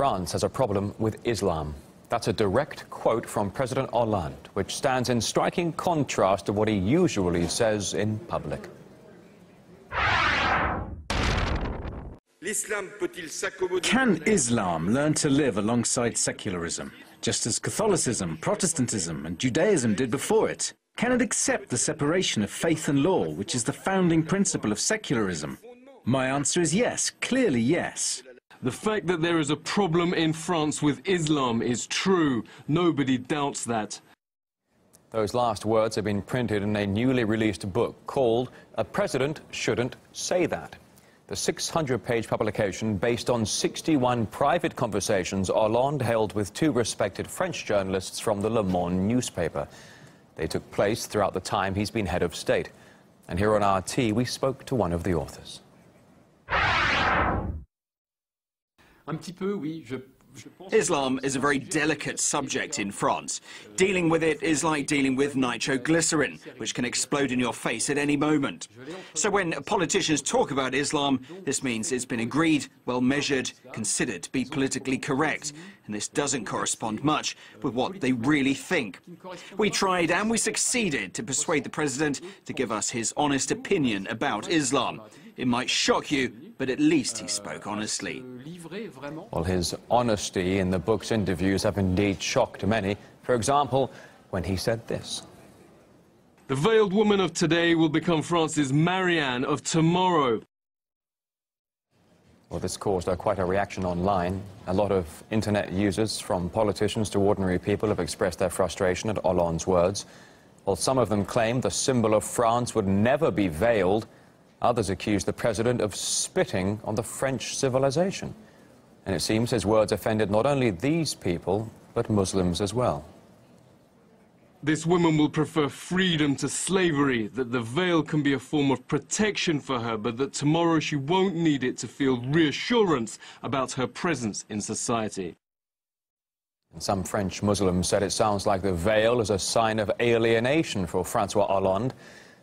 France has a problem with Islam. That's a direct quote from President Hollande, which stands in striking contrast to what he usually says in public. Can Islam learn to live alongside secularism, just as Catholicism, Protestantism and Judaism did before it? Can it accept the separation of faith and law, which is the founding principle of secularism? My answer is yes, clearly yes. The fact that there is a problem in France with Islam is true. Nobody doubts that. Those last words have been printed in a newly released book called A President Shouldn't Say That. The 600-page publication, based on 61 private conversations Hollande held with two respected French journalists from the Le Monde newspaper. They took place throughout the time he's been head of state. And here on RT, we spoke to one of the authors. Islam is a very delicate subject in France. Dealing with it is like dealing with nitroglycerin, which can explode in your face at any moment. So when politicians talk about Islam, this means it's been agreed, well measured, considered to be politically correct. And this doesn't correspond much with what they really think. We tried and we succeeded to persuade the president to give us his honest opinion about Islam. It might shock you, but at least he spoke honestly. Well, his honesty in the book's interviews have indeed shocked many. For example, when he said this. The veiled woman of today will become France's Marianne of tomorrow. Well, this caused quite a reaction online. A lot of internet users, from politicians to ordinary people, have expressed their frustration at Hollande's words. While some of them claim the symbol of France would never be veiled, others accuse the president of spitting on the French civilization. And it seems his words offended not only these people, but Muslims as well. This woman will prefer freedom to slavery, that the veil can be a form of protection for her, but that tomorrow she won't need it to feel reassurance about her presence in society. And some French Muslims said it sounds like the veil is a sign of alienation for Francois Hollande.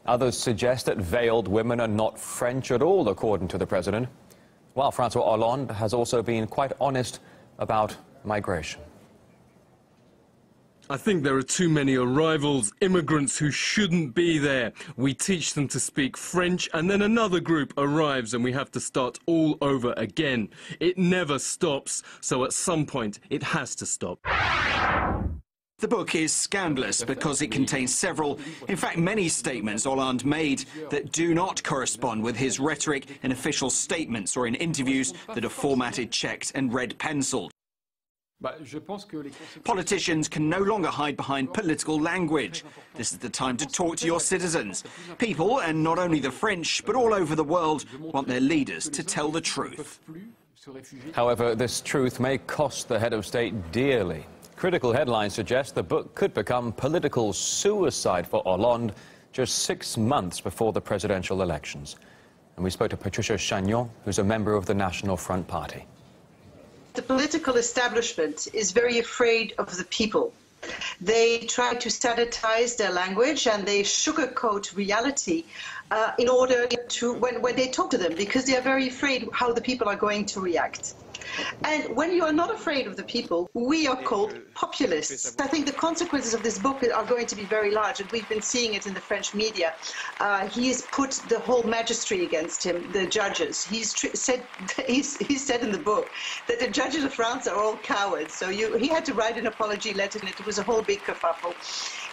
Others suggest that veiled women are not French at all, according to the president. While Francois Hollande has also been quite honest about migration. I think there are too many arrivals, immigrants who shouldn't be there. We teach them to speak French and then another group arrives and we have to start all over again. It never stops, so at some point it has to stop. The book is scandalous because it contains several, in fact many statements Hollande made that do not correspond with his rhetoric in official statements or in interviews that are formatted, checked and red-penciled. Politicians can no longer hide behind political language. This is the time to talk to your citizens. People, and not only the French, but all over the world, want their leaders to tell the truth. However, this truth may cost the head of state dearly. Critical headlines suggest the book could become political suicide for Hollande just 6 months before the presidential elections. And we spoke to Patricia Chagnon, who's a member of the National Front Party. The political establishment is very afraid of the people. They try to sanitize their language and they sugarcoat reality in order to, when they talk to them, because they are very afraid how the people are going to react. And when you are not afraid of the people, we are called populists. I think the consequences of this book are going to be very large, and we've been seeing it in the French media. He has put the whole magistracy against him, the judges. He said in the book that the judges of France are all cowards. So he had to write an apology letter, and it was a whole big kerfuffle.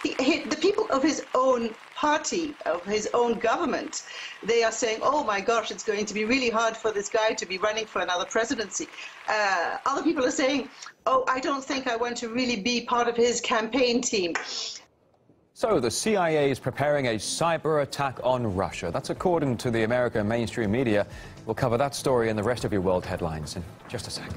The people of his own party, of his own government, they are saying, oh my gosh, it's going to be really hard for this guy to be running for another presidency. Other people are saying, oh, I don't think I want to really be part of his campaign team. So the CIA is preparing a cyber attack on Russia. That's according to the American mainstream media. We'll cover that story and the rest of your world headlines in just a second.